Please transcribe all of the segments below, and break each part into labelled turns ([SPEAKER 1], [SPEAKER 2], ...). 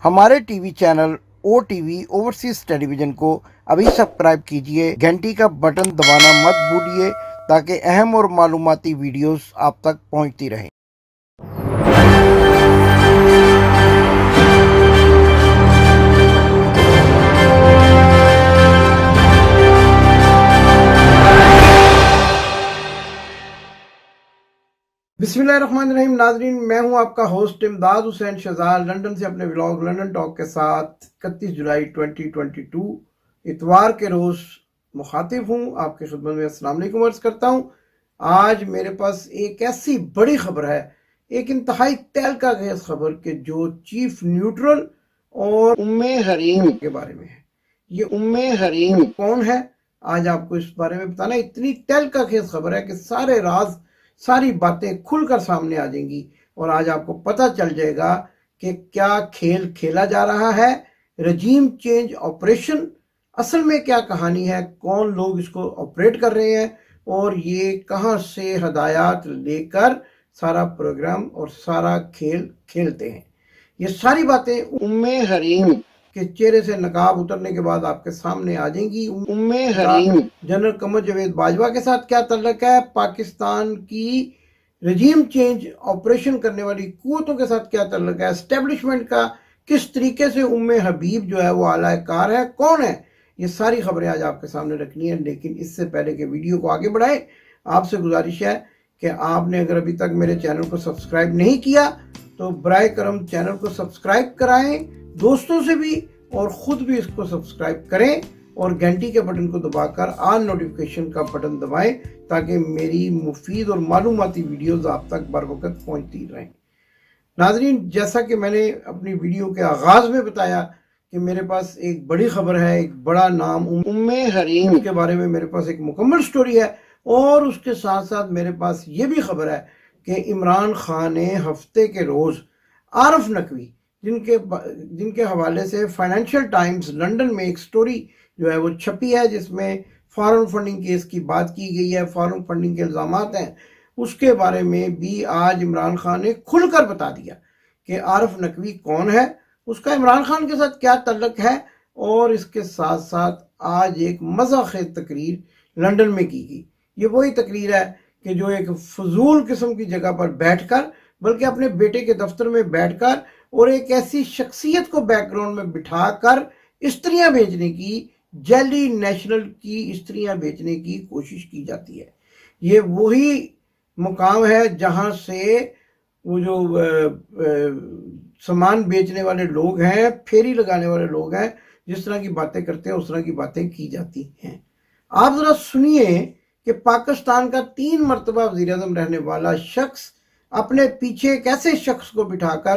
[SPEAKER 1] हमारे TV channel ओ TV overseas television को अभी सब्सक्राइब कीजिए, घंटी का बटन दबाना मत भूलिए ताकि अहम और मालूमाती वीडियोस आप तक पहुंचती रहें। बिस्मिल्लाहिर्रहमानिर्रहीम। नाजरीन, मैं हूं आपका होस्ट इमदाद हुसैन शहजाद, लंदन से अपने व्लॉग लंदन टॉक के साथ 31 जुलाई 2022 इतवार के रोज़ मुखातिब हूं। आपकी खिदमत में अस्सलाम वालेकुम अर्ज़ करता हूं। आज मेरे पास एक ऐसी बड़ी खबर है, एक इंतहाई तहलका खेज खबर कि जो चीफ न्यूट्रल और उम्मे हरीम के बारे में है। ये उम्मे हरीम कौन है, आज आपको इस बारे में बताना। इतनी तहलका खेज खबर है कि सारे राज, सारी बातें खुलकर सामने आ जाएंगी और आज आपको पता चल जाएगा कि क्या खेल खेला जा रहा है। रजीम चेंज ऑपरेशन असल में क्या कहानी है, कौन लोग इसको ऑपरेट कर रहे हैं और ये कहां से हदायत लेकर सारा प्रोग्राम और सारा खेल खेलते हैं। ये सारी बातें उम्मे हरीम के चेहरे से नकाब उतरने के बाद आपके सामने आ जाएंगी। उम्मे हरीम जनरल कमर जावेद बाजवा के साथ क्या तल्लक है, पाकिस्तान की रजीम चेंज ऑपरेशन करने वाली कुव्वतों के साथ क्या तल्लक है, एस्टेब्लिशमेंट का किस तरीके से उम्मे हबीब जो है वो आला कार है, कौन है, ये सारी खबरें आज आपके सामने रखनी है। लेकिन इससे पहले कि वीडियो को आगे बढ़ाएं, आपसे गुजारिश है कि आपने अगर अभी तक मेरे चैनल को सब्सक्राइब नहीं किया तो बराए करम चैनल को सब्सक्राइब कराएं, दोस्तों से भी और ख़ुद भी इसको सब्सक्राइब करें और घंटी के बटन को दबाकर ऑल नोटिफिकेशन का बटन दबाएं ताकि मेरी मुफीद और मालूमाती वीडियोस आप तक बर वक्त पहुँचती रहें। नाजरीन, जैसा कि मैंने अपनी वीडियो के आगाज़ में बताया कि मेरे पास एक बड़ी खबर है, एक बड़ा नाम उम्मे हरीम के बारे में मेरे पास एक मुकम्मल स्टोरी है और उसके साथ साथ मेरे पास ये भी खबर है कि इमरान खान ने हफ्ते के रोज़ आरफ नकवी जिनके हवाले से फाइनेंशियल टाइम्स लंदन में एक स्टोरी जो है वो छपी है जिसमें फॉरेन फंडिंग केस की बात की गई है, फॉरेन फंडिंग के इल्ज़ामात हैं, उसके बारे में भी आज इमरान खान ने खुलकर बता दिया कि आरफ नकवी कौन है, उसका इमरान खान के साथ क्या तल्लक है। और इसके साथ साथ आज एक मज़ाखेज़ तकरीर लंदन में की गई। ये वही तकरीर है कि जो एक फजूल किस्म की जगह पर बैठकर, बल्कि अपने बेटे के दफ्तर में बैठकर और एक ऐसी शख्सियत को बैकग्राउंड में बिठाकर स्त्रियां बेचने की, जैली नेशनल की स्त्रियां बेचने की कोशिश की जाती है। ये वही मुकाम है जहां से वो जो सामान बेचने वाले लोग हैं, फेरी लगाने वाले लोग हैं, जिस तरह की बातें करते हैं उस तरह की बातें की जाती हैं। आप जरा सुनिए कि पाकिस्तान का 3 मरतबा वज़ीर-ए-आज़म रहने वाला शख्स अपने पीछे एक ऐसे शख्स को बिठाकर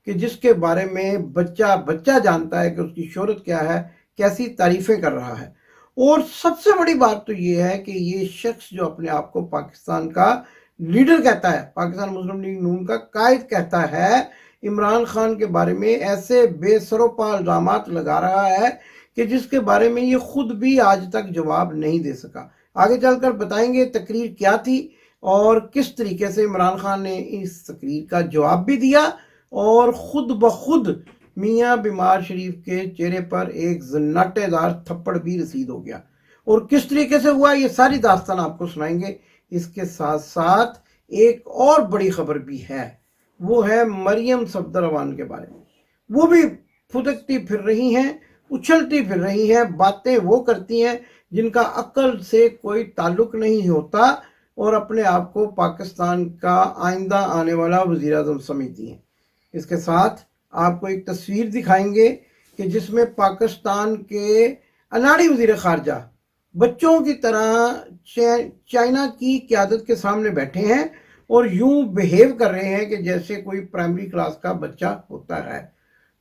[SPEAKER 1] कि जिसके बारे में बच्चा जानता है कि उसकी शोहरत क्या है, कैसी तारीफें कर रहा है। और सबसे बड़ी बात तो ये है कि ये शख्स जो अपने आप को पाकिस्तान का लीडर कहता है, पाकिस्तान मुस्लिम लीग नून का कायद कहता है, इमरान खान के बारे में ऐसे बेसरोपा इल्ज़ामात लगा रहा है कि जिसके बारे में ये खुद भी आज तक जवाब नहीं दे सका। आगे चलकर बताएंगे तकरीर क्या थी और किस तरीके से इमरान खान ने इस तकरीर का जवाब भी दिया और खुद ब खुद मियाँ बीमार शरीफ के चेहरे पर एक जन्नाटेदार थप्पड़ भी रसीद हो गया। और किस तरीके से हुआ ये सारी दास्तान आपको सुनाएंगे। इसके साथ साथ एक और बड़ी खबर भी है, वो है मरियम सफदरवान के बारे में। वो भी फुदकती फिर रही हैं, उछलती फिर रही हैं, बातें वो करती हैं जिनका अक्ल से कोई ताल्लुक नहीं होता और अपने आप को पाकिस्तान का आइंदा आने वाला वज़ीर-ए-आज़म समझती हैं। इसके साथ आपको एक तस्वीर दिखाएंगे कि जिसमें पाकिस्तान के अनाड़ी वज़ीर ख़ारजा बच्चों की तरह चाइना की क़यादत के सामने बैठे हैं और यूं बिहेव कर रहे हैं कि जैसे कोई प्राइमरी क्लास का बच्चा होता है।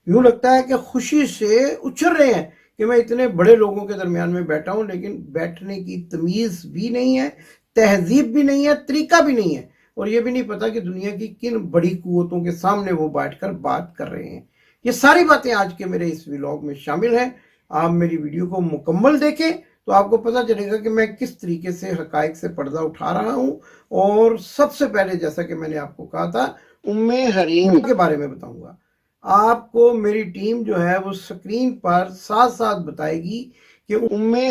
[SPEAKER 1] यूं लगता है कि खुशी से उछल रहे हैं कि मैं इतने बड़े लोगों के दरमियान में बैठा हूं, लेकिन बैठने की तमीज़ भी नहीं है, तहजीब भी नहीं है, तरीका भी नहीं है और ये भी नहीं पता कि दुनिया की किन बड़ी कुव्वतों के सामने वो बैठकर बात कर रहे हैं। ये सारी बातें आज के मेरे इस व्लॉग में शामिल हैं। आप मेरी वीडियो को मुकम्मल देखें तो आपको पता चलेगा कि मैं किस तरीके से हकायक से पर्दा उठा रहा हूँ। और सबसे पहले, जैसा कि मैंने आपको कहा था, उम्मे हरीम के बारे में बताऊंगा। آپ کو میری ٹیم جو ہے وہ سکرین پر ساتھ ساتھ بتائے گی کہ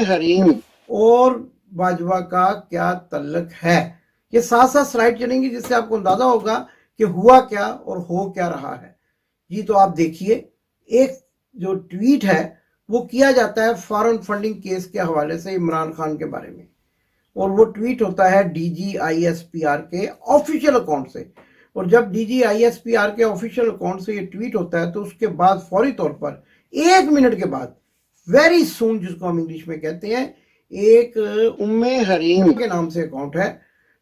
[SPEAKER 1] حریم اور باجوہ کا کیا تعلق ہے. یہ ساتھ ساتھ سلائڈ چلیں گی جس سے آپ کو اندازہ ہوگا کہ ہوا کیا اور ہو کیا رہا ہے. جی تو آپ دیکھیے، ایک جو ٹویٹ ہے وہ کیا جاتا ہے فارن فنڈنگ کیس کے حوالے سے عمران خان کے بارے میں، اور وہ ٹویٹ ہوتا ہے DGISPR کے آفیشیل اکاؤنٹ سے. اور جب DGISPR کے آفیشیل اکاؤنٹ سے یہ ٹویٹ ہوتا ہے تو اس کے بعد فوری طور پر 1 منٹ کے بعد ویری سون، جس کو ہم انگلش میں کہتے ہیں، ایک حریم کے نام سے اکاؤنٹ ہے،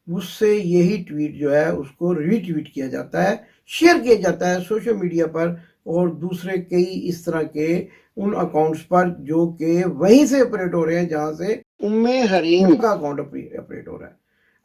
[SPEAKER 1] اس سے یہی ٹویٹ جو ہے اس کو ری ٹویٹ کیا جاتا ہے، شیئر کیا جاتا ہے سوشل میڈیا پر اور دوسرے کئی اس طرح کے ان اکاؤنٹس پر جو کہ وہیں سے اپریٹ ہو رہے ہیں جہاں سے حریم کا اکاؤنٹ اپریٹ ہو رہا ہے.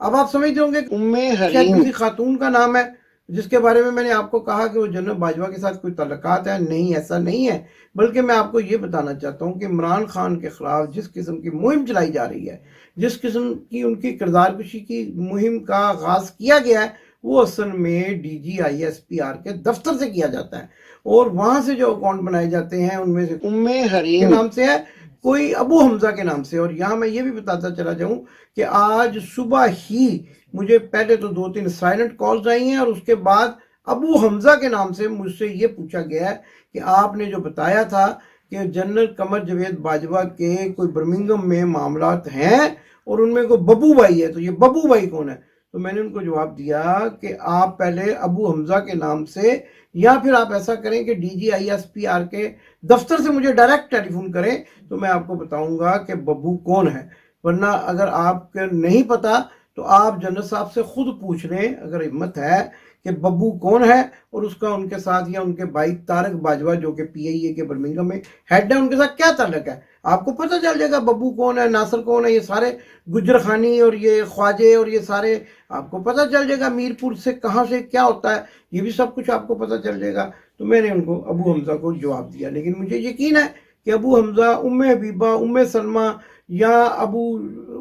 [SPEAKER 1] اب آپ سمجھتے ہوں گے شاید کسی خاتون کا نام ہے جس کے بارے میں نے آپ کو کہا کہ وہ جنرل باجوہ کے ساتھ کوئی تعلقات ہیں. نہیں، ایسا نہیں ہے، بلکہ میں آپ کو یہ بتانا چاہتا ہوں کہ عمران خان کے خلاف جس قسم کی مہم چلائی جا رہی ہے، جس قسم کی ان کی کردار کشی کی مہم کا آغاز کیا گیا ہے، وہ اصل میں DGISPR کے دفتر سے کیا جاتا ہے، اور وہاں سے جو اکاؤنٹ بنائے جاتے ہیں ان میں سے حریم کے نام سے ہے، کوئی ابو حمزہ کے نام سے. اور یہاں میں یہ بھی بتاتا چلا جاؤں کہ آج صبح ہی مجھے پہلے تو 2-3 سائلنٹ کالز آئی ہیں، اور اس کے بعد ابو حمزہ کے نام سے مجھ سے یہ پوچھا گیا ہے کہ آپ نے جو بتایا تھا کہ جنرل قمر جاوید باجوہ کے کوئی برمنگم میں معاملات ہیں اور ان میں کوئی ببو بھائی ہے، تو یہ ببو بھائی کون ہے؟ تو میں نے ان کو جواب دیا کہ آپ پہلے ابو حمزہ کے نام سے، یا پھر آپ ایسا کریں کہ DGISPR کے دفتر سے مجھے ڈائریکٹ ٹیلی فون کریں تو میں آپ کو بتاؤں گا کہ ببو کون ہے. ورنہ اگر آپ کو نہیں پتا تو آپ جنرل صاحب سے خود پوچھ لیں اگر ہمت ہے کہ ببو کون ہے، اور اس کا ان کے ساتھ یا ان کے بھائی طارق باجوہ جو کہ PIA کے برمنگم میں ہیڈ ہے، ان کے ساتھ کیا تعلق ہے. آپ کو پتہ چل جائے گا ببو کون ہے، ناصر کون ہے، یہ سارے گجر خانی اور یہ خواجے اور یہ سارے آپ کو پتہ چل جائے گا، میرپور سے کہاں سے کیا ہوتا ہے، یہ بھی سب کچھ آپ کو پتہ چل جائے گا. تو میں نے ان کو ابو حمزہ کو جواب دیا. لیکن مجھے یقین ہے کہ ابو حمزہ، حبیبہ، سلمہ یا ابو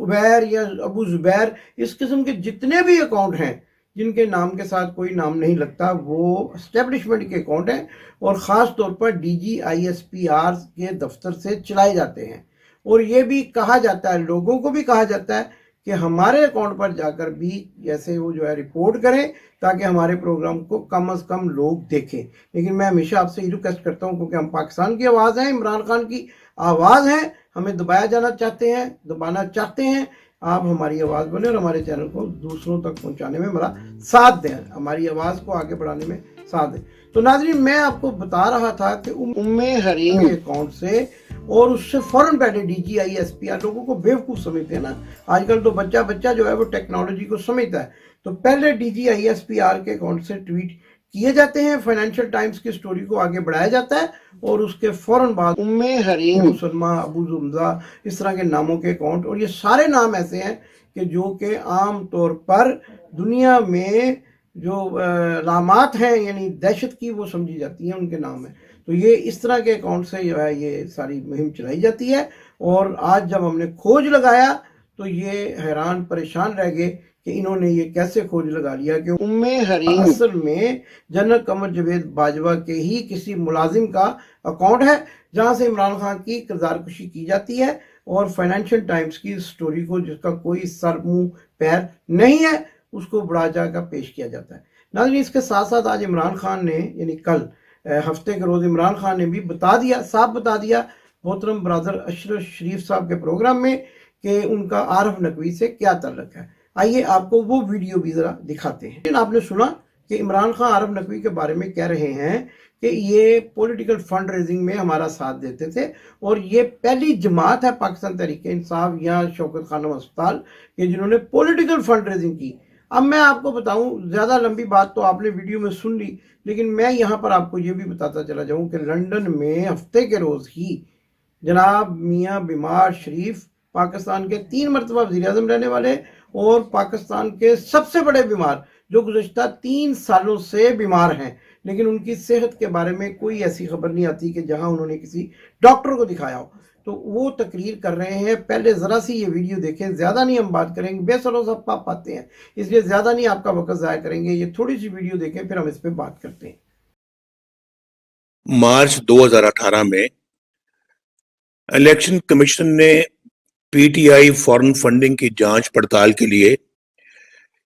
[SPEAKER 1] عبیر یا ابو زبیر، اس قسم کے جتنے بھی اکاؤنٹ ہیں جن کے نام کے ساتھ کوئی نام نہیں لگتا، وہ اسٹیبلشمنٹ کے اکاؤنٹ ہیں، اور خاص طور پر DGISPR کے دفتر سے چلائے جاتے ہیں. اور یہ بھی کہا جاتا ہے، لوگوں کو بھی کہا جاتا ہے کہ ہمارے اکاؤنٹ پر جا کر بھی جیسے وہ جو ہے رپورٹ کریں تاکہ ہمارے پروگرام کو کم از کم لوگ دیکھیں. لیکن میں ہمیشہ آپ سے یہ ریکویسٹ کرتا ہوں کیونکہ ہم پاکستان کی آواز ہیں، عمران خان کی آواز ہیں، ہمیں دبایا جانا چاہتے ہیں، دبانا چاہتے ہیں، آپ ہماری آواز بنیں اور ہمارے چینل کو دوسروں تک پہنچانے میں ہمارا ساتھ دیں، ہماری آواز کو آگے بڑھانے میں ساتھ دیں. تو ناظرین، میں آپ کو بتا رہا تھا کہ حریم کے اکاؤنٹ سے اور اس سے فوراً پہلے DGISPR، لوگوں کو بیوقوف سمجھتے ہیں نا، آج کل تو بچہ جو ہے وہ ٹیکنالوجی کو سمجھتا ہے. تو پہلے DGISPR کے اکاؤنٹ سے ٹویٹ کیے جاتے ہیں، فائنینشل ٹائمز کی سٹوری کو آگے بڑھایا جاتا ہے، اور اس کے فوراً بعد حریم، سلمہ، ابو حمزہ، اس طرح کے ناموں کے اکاؤنٹ. اور یہ سارے نام ایسے ہیں کہ جو کہ عام طور پر دنیا میں جو علامات ہیں یعنی دہشت کی وہ سمجھی جاتی ہیں، ان کے نام ہیں. تو یہ اس طرح کے اکاؤنٹ سے جو ہے یہ ساری مہم چلائی جاتی ہے. اور آج جب ہم نے کھوج لگایا تو یہ حیران پریشان رہ گئے کہ انہوں نے یہ کیسے کھوج لگا لیا کہ حریم اصل میں جنرل قمر جاوید باجوہ کے ہی کسی ملازم کا اکاؤنٹ ہے جہاں سے عمران خان کی کردار کشی کی جاتی ہے، اور فائنینشل ٹائمز کی سٹوری کو جس کا کوئی سر منہ پیر نہیں ہے اس کو بڑھا چڑھا کر پیش کیا جاتا ہے. ناظرین، اس کے ساتھ ساتھ آج عمران خان نے یعنی کل ہفتے کے روز عمران خان نے بھی صاف بتا دیا محترم برادر اشرف شریف صاحب کے پروگرام میں کہ ان کا عارف نقوی سے کیا تعلق ہے. آئیے آپ کو وہ ویڈیو بھی ذرا دکھاتے ہیں. آپ نے سنا کہ عمران خان عارف نقوی کے بارے میں کہہ رہے ہیں کہ یہ پولیٹیکل فنڈ ریزنگ میں ہمارا ساتھ دیتے تھے، اور یہ پہلی جماعت ہے پاکستان تحریک انصاف یا شوکت خانم ہسپتال کہ جنہوں نے پولیٹیکل فنڈ ریزنگ کی. اب میں آپ کو بتاؤں، زیادہ لمبی بات تو آپ نے ویڈیو میں سن لی، لیکن میں یہاں پر آپ کو یہ بھی بتاتا چلا جاؤں کہ لندن میں ہفتے کے روز ہی جناب میاں بیمار شریف، پاکستان کے 3 مرتبہ وزیر اعظم رہنے والے اور پاکستان کے سب سے بڑے بیمار، جو گزشتہ 3 سالوں سے بیمار ہیں لیکن ان کی صحت کے بارے میں کوئی ایسی خبر نہیں آتی کہ جہاں انہوں نے کسی ڈاکٹر کو دکھایا ہو، تو وہ تقریر کر رہے ہیں. پہلے ذرا سی یہ ویڈیو دیکھیں، زیادہ نہیں ہم بات کریں گے، بے سروس آپ پاتے ہیں اس لیے زیادہ نہیں آپ کا وقت ضائع کریں گے. یہ تھوڑی سی ویڈیو دیکھیں پھر ہم اس پہ بات کرتے ہیں.
[SPEAKER 2] मार्च 2018 में इलेक्शन कमीशन ने पीटीआई फॉरेन फंडिंग की जांच पड़ताल के लिए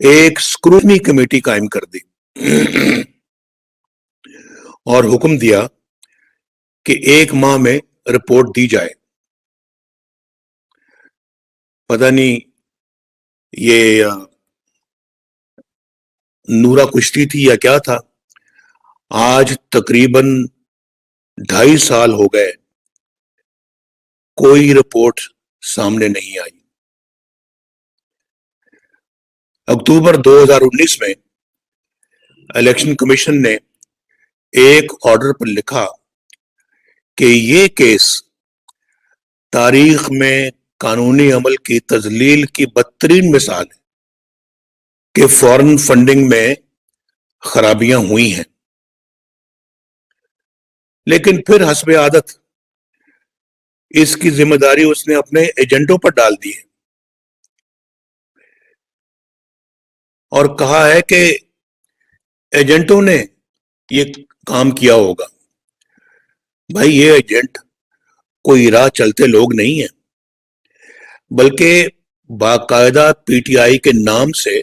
[SPEAKER 2] एक स्क्रूटनी कमेटी कायम कर दी और हुक्म दिया कि 1 माह में रिपोर्ट दी जाए। पता नहीं ये नूरा कुश्ती थी या क्या था। आज तकरीबन 2.5 साल हो गए, कोई रिपोर्ट सामने नहीं आई। अक्टूबर 2019 में इलेक्शन कमीशन ने एक ऑर्डर पर लिखा कि ये केस तारीख में कानूनी अमल की तजलील की बदतरीन मिसाल है कि फॉरेन फंडिंग में खराबियां हुई हैं। लेकिन फिर हस्बे आदत इसकी जिम्मेदारी उसने अपने एजेंटों पर डाल दी है और कहा है कि एजेंटों ने ये काम किया होगा। भाई, ये एजेंट कोई राह चलते लोग नहीं है, बल्कि बाकायदा पीटीआई के नाम से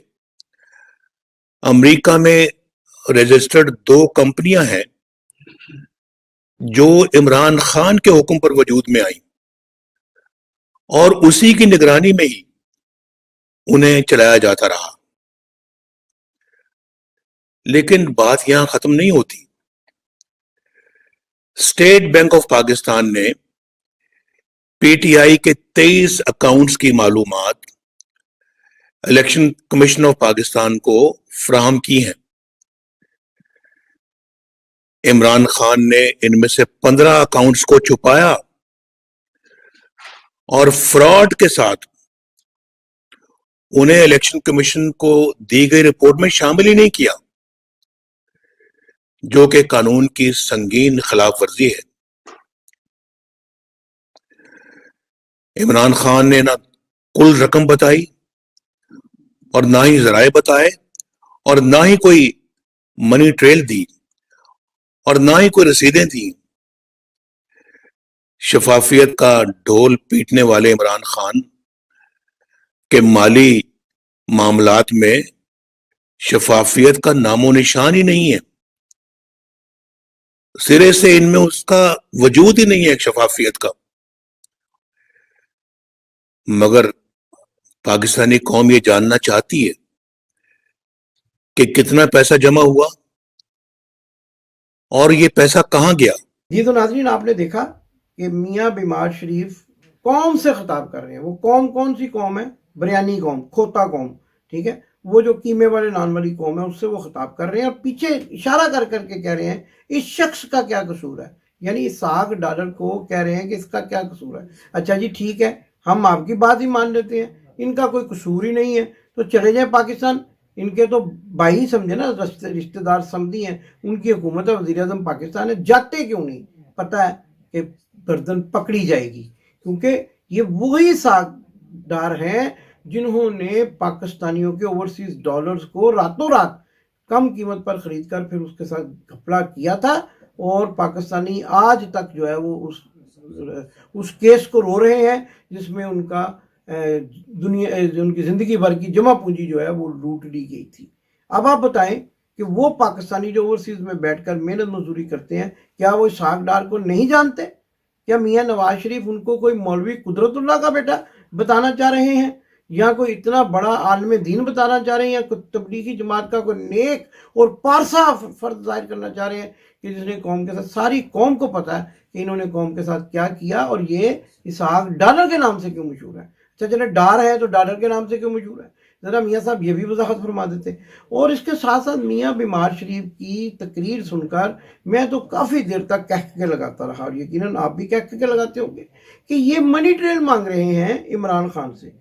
[SPEAKER 2] अमेरिका में रजिस्टर्ड 2 कंपनियां हैं जो इमरान खान के हुक्म पर वजूद में आई और उसी की निगरानी में ही उन्हें चलाया जाता रहा। लेकिन बात यहां खत्म नहीं होती। स्टेट बैंक ऑफ पाकिस्तान ने पीटीआई के 23 अकाउंट्स की मालूमात इलेक्शन कमीशन ऑफ पाकिस्तान को फराहम की हैं। इमरान खान ने इनमें से 15 अकाउंट्स को छुपाया और फ्रॉड के साथ उन्हें इलेक्शन कमीशन को दी गई रिपोर्ट में शामिल ही नहीं किया, जो कि कानून की संगीन खिलाफ वर्जी है। इमरान खान ने ना कुल रकम बताई और ना ही जराए बताए और ना ही कोई मनी ट्रेल दी और ना ही कोई रसीदें दी। शफाफियत का ढोल पीटने वाले इमरान खान के माली मामलात में शफाफियत का नामो निशान ही नहीं है। सिरे से इनमें उसका वजूद ही नहीं है शफाफियत का। मगर पाकिस्तानी कौम ये जानना चाहती है कि कितना पैसा जमा हुआ और ये पैसा कहां गया।
[SPEAKER 1] जी तो नाज़रीन, आपने देखा कि मियाँ बीमार शरीफ कौम से खिताब कर रहे हैं। वो कौम कौन सी कौम है? बिरयानी कौम, खोता कौम, ठीक है, वो जो कीमे वाले नान वाली कौम है, उससे वो खिताब कर रहे हैं और पीछे इशारा कर करके कह रहे हैं इस शख्स का क्या कसूर है। यानी इसहाक डार को कह रहे हैं कि इसका क्या कसूर है। अच्छा जी, ठीक है, हम आपकी बात ही मान लेते हैं, इनका कोई कसूर ही नहीं है, तो चले जाए पाकिस्तान। इनके तो भाई समझे ना, रिश्तेदार समझी हैं, उनकी हुकूमत है, वज़ीर आज़म पाकिस्तान है, जाते क्यों नहीं? पता है कि गर्दन पकड़ी जाएगी, क्योंकि ये वही सागदार हैं जिन्होंने पाकिस्तानियों के ओवरसीज डॉलर्स को रातों रात कम कीमत पर खरीद कर फिर उसके साथ घपला किया था। और पाकिस्तानी आज तक जो है वो उस केस को रो रहे हैं जिसमें उनका उनकी जिंदगी भर की जमा पूंजी जो है वो लूट ली गई थी। अब आप बताएं कि वो पाकिस्तानी जो ओवरसीज में बैठकर मेहनत मजदूरी करते हैं, क्या वो इसहाक डार को नहीं जानते? क्या मियाँ नवाज शरीफ उनको कोई मौलवी कुदरतुल्लाह का बेटा बताना चाह रहे हैं, या कोई इतना बड़ा आलम दीन बताना चाह रहे हैं, या कोई तबलीगी जमात का कोई नेक और पारसा फर्ज जाहिर करना चाह रहे हैं कि जिसने कौम के साथ, सारी कौम को पता है कि इन्होंने कौम के साथ क्या किया और ये इसहाक डालर के नाम से क्यों मशहूर है। अच्छा चले, डार है तो डालर के नाम से क्यों मशहूर है? ज़रा मियाँ साहब ये भी वजाहत फरमा देते। और इसके साथ साथ मियाँ बीमार शरीफ की तकरीर सुनकर मैं तो काफ़ी देर तक कह के लगाता रहा, और यकीनन आप भी कह के लगाते होंगे कि ये मनी ट्रेल मांग रहे हैं इमरान खान से।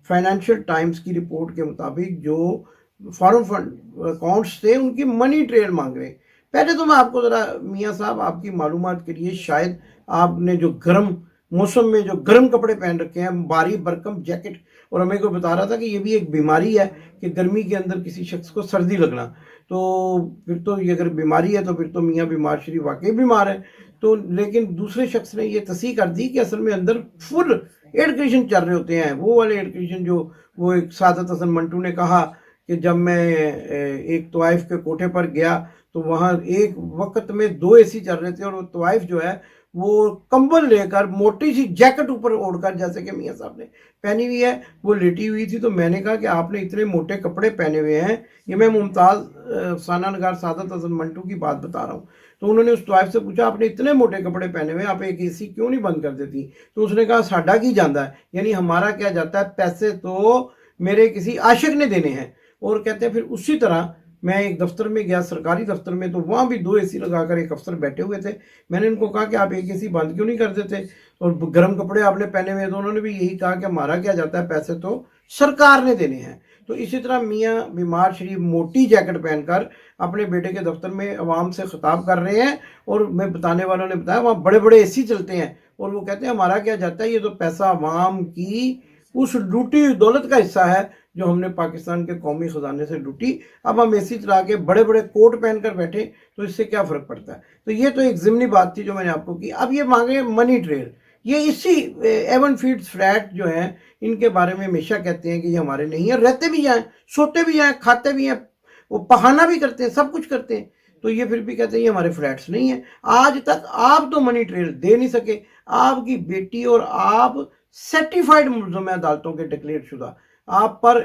[SPEAKER 1] फाइनेंशियल टाइम्स की रिपोर्ट के मुताबिक जो फॉरेन फंड अकाउंट्स थे उनकी मनी ट्रेल मांग रहे हैं। पहले तो मैं आपको ज़रा मियाँ साहब आपकी मालूमात के लिए, शायद आपने जो गर्म मौसम में जो गर्म कपड़े पहन रखे हैं, भारी भरकम जैकेट, और हमें को बता रहा था कि ये भी एक बीमारी है कि गर्मी के अंदर किसी शख्स को सर्दी लगना। तो फिर तो ये अगर बीमारी है तो फिर तो मियाँ बीमार शरीफ वाकई बीमार है। तो लेकिन दूसरे शख्स ने ये तस्दीक कर दी कि असल में अंदर फुल एयर कंडीशन चल रहे होते हैं, वो वाले एयर कंडीशन जो वो एक सादत हसन मंटू ने कहा कि जब मैं एक तवाइफ के कोठे पर गया तो वहाँ एक वक्त में 2 एसी चल रहे थे, और वो तवाइफ जो है वो कंबल लेकर मोटी सी जैकेट ऊपर ओढ़कर, जैसे कि मियाँ साहब ने पहनी हुई है, वो लेटी हुई थी। तो मैंने कहा कि आपने इतने मोटे कपड़े पहने हुए हैं, ये मैं मुमताज़ अफसाना नगार सादत हसन मंटू की बात बता रहा हूँ। तो उन्होंने उस तवाइफ से पूछा आपने इतने मोटे कपड़े पहने हुए, आप एक एसी क्यों नहीं बंद कर देती? तो उसने कहा साडा की जाता है, यानी हमारा क्या जाता है, पैसे तो मेरे किसी आशिक ने देने हैं। और कहते हैं फिर उसी तरह मैं एक दफ्तर में गया, सरकारी दफ्तर में, तो वहाँ भी 2 एसी लगाकर एक अफसर बैठे हुए थे। मैंने उनको कहा कि आप एक एसी बंद क्यों नहीं कर देते, और गर्म कपड़े आपने पहने हुए, तो उन्होंने भी यही कहा कि हमारा क्या जाता है, पैसे तो सरकार ने देने हैं। तो इसी तरह मियाँ बीमार शरीफ मोटी जैकेट पहनकर अपने बेटे के दफ्तर में अवाम से खिताब कर रहे हैं, और मैं बताने वालों ने बताया वहाँ बड़े बड़े एसी चलते हैं, और वो कहते हैं हमारा क्या जाता है, ये तो पैसा अवाम की उस लूटी दौलत का हिस्सा है जो हमने पाकिस्तान के कौमी खजाने से लूटी। अब हम एसी चला के बड़े बड़े कोट पहनकर बैठे तो इससे क्या फ़र्क पड़ता है। तो ये तो एक ज़िमनी बात थी जो मैंने आपको की। अब ये मांगे मनी ट्रेल, ये इसी एवन फील्ड्स फ्लैट जो हैं इनके बारे में हमेशा कहते हैं कि ये हमारे नहीं है, रहते भी जाएँ, सोते भी जाएँ, खाते भी हैं, वो बहाना भी करते हैं, सब कुछ करते हैं, तो ये फिर भी कहते हैं ये हमारे फ्लैट्स नहीं है। आज तक आप तो मनी ट्रेल दे नहीं सके, आपकी बेटी और आप सर्टिफाइड मुलज़म हैं अदालतों के डिक्लेयर शुदा, आप पर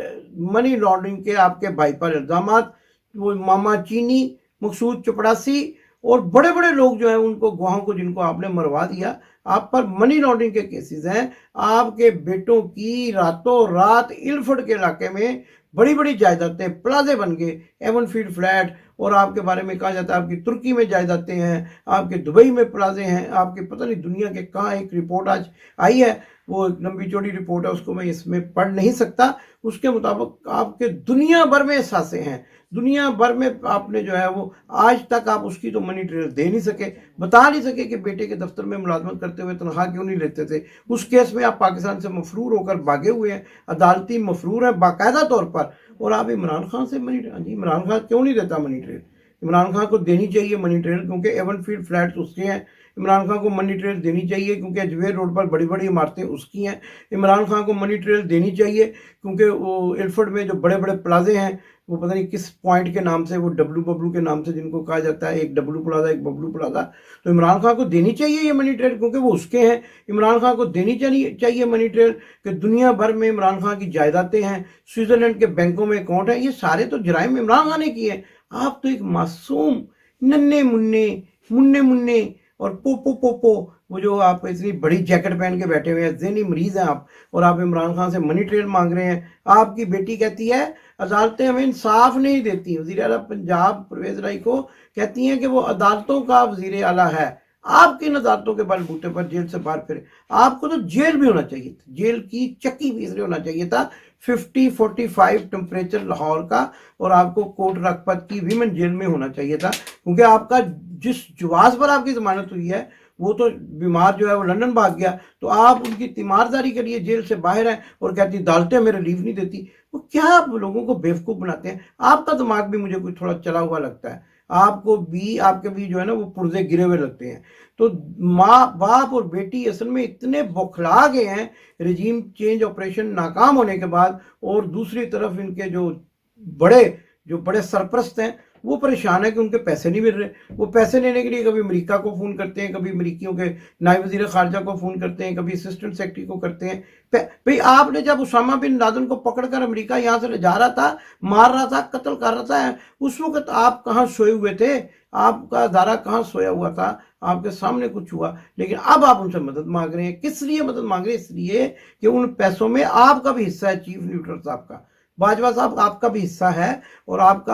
[SPEAKER 1] मनी लॉन्ड्रिंग के आपके भाई पर इल्ज़ामात, वो मामा चीनी, मकसूद चपड़ासी और बड़े बड़े लोग जो हैं उनको गवाहों को जिनको आपने मरवा दिया, आप पर मनी लॉन्ड्रिंग के केसेस हैं। आपके बेटों की रातों रात इलफर्ड के इलाके में बड़ी बड़ी जायदादें, प्लाजे बन गए, एवन फील्ड फ्लैट, और आपके बारे में कहा जाता है आपकी तुर्की में जायदादें हैं, आपके दुबई में प्लाजे हैं, आपके पता नहीं दुनिया के कहाँ। एक रिपोर्ट आज आई है, वो लंबी चौड़ी रिपोर्ट है, उसको मैं इसमें पढ़ नहीं सकता। उसके मुताबिक आपके दुनिया भर में एहसासे हैं, दुनिया भर में आपने जो है वो आज तक आप उसकी तो मनी ट्रेल दे नहीं सके, बता नहीं सके कि बेटे के दफ्तर में मुलाजमत करते हुए तनख्वाह क्यों नहीं लेते थे। उस केस में आप पाकिस्तान से मफरूर होकर भागे हुए हैं, अदालती मफरूर हैं बाकायदा तौर पर, और आप इमरान खान से मनी ट्रेल। जी, इमरान खान क्यों नहीं देता मनी ट्रेल? इमरान खान को देनी चाहिए मनी ट्रेल, क्योंकि एवन फील्ड फ्लैट्स उसके हैं। इमरान खान को मनी ट्रेल देनी चाहिए क्योंकि अजमेर रोड पर बड़ी बड़ी इमारतें उसकी हैं। इमरान खान को मनी ट्रेल देनी चाहिए क्योंकि वो इलफर्ड में जो बड़े बड़े प्लाजे हैं, वो पता नहीं किस पॉइंट के नाम से, वो डब्लू बबलू के नाम से जिनको कहा जाता है, एक डब्लू प्लाजा एक बबलू प्लाजा, तो इमरान खान को देनी चाहिए ये मनी ट्रेल क्योंकि वो उसके हैं। इमरान खान को देनी चाहिए मनी ट्रेल कि दुनिया भर में इमरान खान की जायदादें हैं, स्विट्जरलैंड के बैंकों में अकाउंट है, ये सारे तो जराइम इमरान खान ने किए हैं। आप तो एक मासूम नन्हे मुन्ने और पोपो पोपो, वो जो आप इतनी बड़ी जैकेट पहन के बैठे हुए हैं, ज़हनी मरीज हैं आप, और आप इमरान खान से मनी ट्रेल मांग रहे हैं। आपकी बेटी कहती है अदालतें हमें इंसाफ नहीं देती, वज़ीर आला पंजाब परवेज़ राय को कहती हैं कि वो अदालतों का वज़ीर आला है। आप किन अदालतों के बलबूते पर जेल से बाहर फिरे? आपको तो जेल भी होना चाहिए था, जेल की चक्की पीस रहे होना चाहिए था। 50-45 टेम्परेचर लाहौर का, और आपको कोट रखपत की वीमेन जेल में होना चाहिए था, क्योंकि आपका जिस जवाज पर आपकी जमानत हुई है वो तो बीमार जो है वो लंदन भाग गया, तो आप उनकी तीमारदारी के लिए जेल से बाहर हैं और कहती अदालतें हमें रिलीफ नहीं देती। वो क्या आप लोगों को बेवकूफ़ बनाते हैं? आपका दिमाग भी मुझे कुछ थोड़ा चला हुआ लगता है, आपको भी, आपके भी जो है ना वो पुर्जे गिरे हुए लगते हैं। तो माँ बाप और बेटी असल में इतने बौखला गए हैं रजीम चेंज ऑपरेशन नाकाम होने के बाद, और दूसरी तरफ इनके जो बड़े सरपरस्त हैं वो परेशान है कि उनके पैसे नहीं मिल रहे। वो पैसे लेने के लिए कभी अमेरिका को फ़ोन करते हैं, कभी अमेरिकियों के नायब वज़ीर ख़ारजा को फ़ोन करते हैं, कभी असिस्टेंट सेक्रेटरी को करते हैं। भाई आपने जब उसामा बिन लादेन को पकड़कर अमेरिका यहाँ से ले जा रहा था, मार रहा था, कत्ल कर रहा था, उस वक्त आप कहाँ सोए हुए थे? आपका अदारा कहाँ सोया हुआ था? आपके सामने कुछ हुआ, लेकिन अब आप उनसे मदद मांग रहे हैं। किस लिए मदद मांग रहे हैं? इसलिए कि उन पैसों में आपका भी हिस्सा है, चीफ मिनिस्टर साहब का, बाजवा साहब आपका भी हिस्सा है, और आप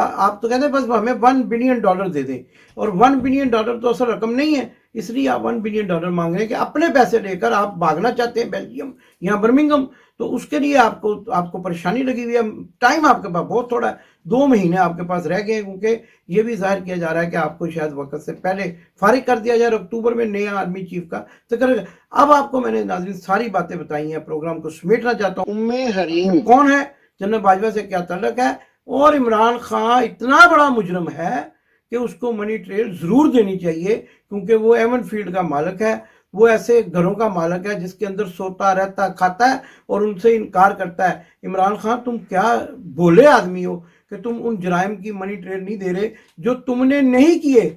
[SPEAKER 1] तो कहते हैं बस हमें $1 बिलियन दे दें, और $1 बिलियन तो असल रकम नहीं है। اس لیے آپ $1 بلین مانگ رہے ہیں کہ اپنے پیسے لے کر آپ بھاگنا چاہتے ہیں بیلجیم یا برمنگھم، تو اس کے لیے آپ کو پریشانی لگی ہوئی ہے. ٹائم آپ کے پاس بہت تھوڑا ہے، 2 مہینے آپ کے پاس رہ گئے ہیں، کیونکہ یہ بھی ظاہر کیا جا رہا ہے کہ آپ کو شاید وقت سے پہلے فارغ کر دیا جائے، اکتوبر میں نیا آرمی چیف کا تقرر. اب آپ کو میں نے ناظرین ساری باتیں بتائی ہیں، پروگرام کو سمیٹنا چاہتا ہوں. حریم کون ہے، جنرل باجوہ سے کیا تعلق ہے، اور عمران خان اتنا بڑا مجرم ہے کہ اس کو منی ٹریل ضرور دینی چاہیے، کیونکہ وہ ایون فیلڈ کا مالک ہے، وہ ایسے گھروں کا مالک ہے جس کے اندر سوتا رہتا کھاتا ہے اور ان سے انکار کرتا ہے. عمران خان تم کیا بولے آدمی ہو کہ تم ان جرائم کی منی ٹریل نہیں دے رہے جو تم نے نہیں کیے،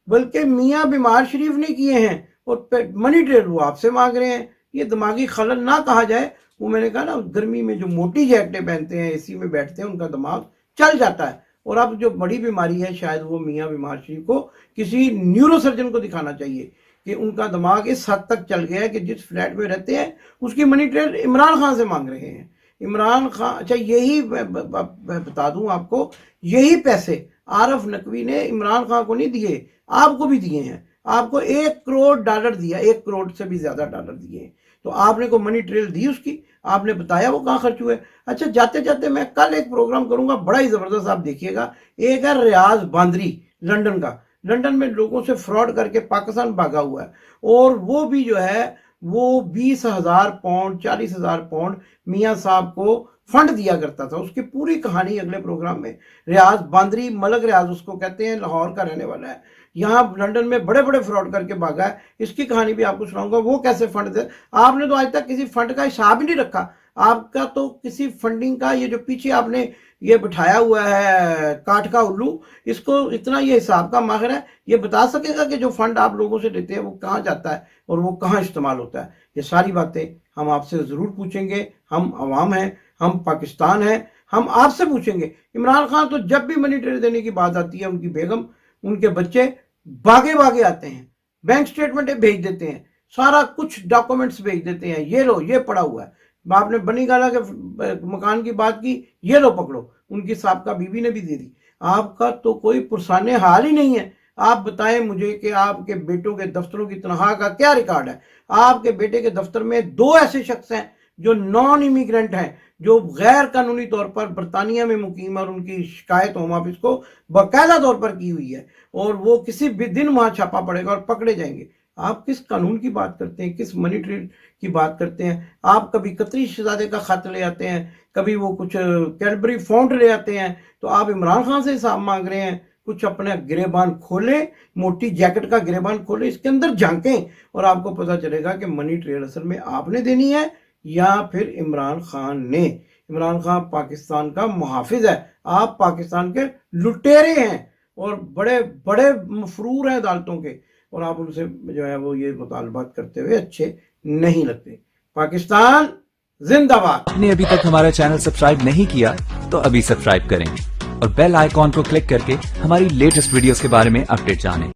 [SPEAKER 1] بلکہ میاں بیمار شریف نے کیے ہیں، اور منی ٹریل وہ آپ سے مانگ رہے ہیں. یہ دماغی خلل نہ کہا جائے. وہ میں نے کہا نا، گرمی میں جو موٹی جیکٹیں پہنتے ہیں، اے سی میں بیٹھتے ہیں، ان کا دماغ چل جاتا ہے. اور اب جو بڑی بیماری ہے، شاید وہ میاں بیمار شریف کو کسی نیورو سرجن کو دکھانا چاہیے کہ ان کا دماغ اس حد تک چل گیا ہے کہ جس فلیٹ میں رہتے ہیں اس کی منی ٹریل عمران خان سے مانگ رہے ہیں. عمران خان، اچھا یہی بتا دوں آپ کو، یہی پیسے عارف نقوی نے عمران خان کو نہیں دیے، آپ کو بھی دیے ہیں. آپ کو $1 کروڑ دیا، 1 کروڑ سے بھی زیادہ ڈالر دیے ہیں. تو آپ نے کو منی ٹریل دی اس کی، آپ نے بتایا وہ کہاں خرچ ہوئے. اچھا جاتے جاتے میں کل ایک پروگرام کروں گا بڑا ہی زبردست، آپ دیکھیے گا. ایک ہے ریاض باندری لنڈن کا، لنڈن میں لوگوں سے فراڈ کر کے پاکستان بھاگا ہوا ہے، اور وہ بھی جو ہے وہ 20,000 پاؤنڈ 40,000 پاؤنڈ میاں صاحب کو فنڈ دیا کرتا تھا. اس کی پوری کہانی اگلے پروگرام میں. ریاض باندری، ملک ریاض اس کو کہتے ہیں، لاہور کا رہنے والا ہے، یہاں لنڈن میں بڑے بڑے فراڈ کر کے بھاگا ہے. اس کی کہانی بھی آپ کو سناؤں گا، وہ کیسے فنڈ دے. آپ نے تو آج تک کسی فنڈ کا حساب ہی نہیں رکھا. آپ کا تو کسی فنڈنگ کا، یہ جو پیچھے آپ نے یہ بٹھایا ہوا ہے کاٹ کا الو، اس کو اتنا یہ حساب کا ماہر ہے، یہ بتا سکے گا کہ جو فنڈ آپ لوگوں سے لیتے ہیں وہ کہاں جاتا ہے اور وہ کہاں استعمال ہوتا ہے. یہ ساری باتیں ہم آپ سے ضرور پوچھیں گے. ہم عوام ہیں، ہم پاکستان ہیں، ہم آپ سے پوچھیں گے. عمران خان تو جب بھی منی ٹریل دینے کی بات آتی ہے، ان کی بیگم، ان کے بچے بھاگے آتے ہیں، بینک سٹیٹمنٹیں بھیج دیتے ہیں، سارا کچھ ڈاکومنٹس بھیج دیتے ہیں، یہ لو یہ پڑا ہوا ہے. آپ نے بنی گالا کے مکان کی بات کی، یہ لو پکڑو، ان کی سابقہ بیوی نے بھی دے دی. آپ کا تو کوئی پرسان حال ہی نہیں ہے. آپ بتائیں مجھے کہ آپ کے بیٹوں کے دفتروں کی تنخواہ کا کیا ریکارڈ ہے. آپ کے بیٹے کے دفتر میں 2 ایسے شخص ہیں جو نان امیگرنٹ ہیں، جو غیر قانونی طور پر برطانیہ میں مقیم، اور ان کی شکایت ہوم آفس کو باقاعدہ طور پر کی ہوئی ہے، اور وہ کسی بھی دن وہاں چھاپا پڑے گا اور پکڑے جائیں گے. آپ کس قانون کی بات کرتے ہیں، کس منی ٹریل کی بات کرتے ہیں. آپ کبھی قطری شہزادے کا خط لے آتے ہیں، کبھی وہ کچھ کیڈبری فونٹ لے آتے ہیں، تو آپ عمران خان سے حساب مانگ رہے ہیں. کچھ اپنا گریبان کھولیں، موٹی جیکٹ کا گریبان کھولیں، اس کے اندر جھانکیں، اور آپ کو پتہ چلے گا کہ منی ٹریل اصل میں آپ نے دینی ہے یا پھر عمران خان نے. عمران خان پاکستان کا محافظ ہے، آپ پاکستان کے لٹیرے ہیں، اور بڑے بڑے مفرور ہیں عدالتوں کے، اور آپ ان سے جو ہے وہ یہ مطالبات کرتے ہوئے اچھے نہیں لگتے. پاکستان زندہ باد.
[SPEAKER 3] آپ نے ابھی تک ہمارا چینل سبسکرائب نہیں کیا تو ابھی سبسکرائب کریں اور بیل آئیکن کو کلک کر کے ہماری لیٹسٹ ویڈیوز کے بارے میں اپڈیٹ جانیں.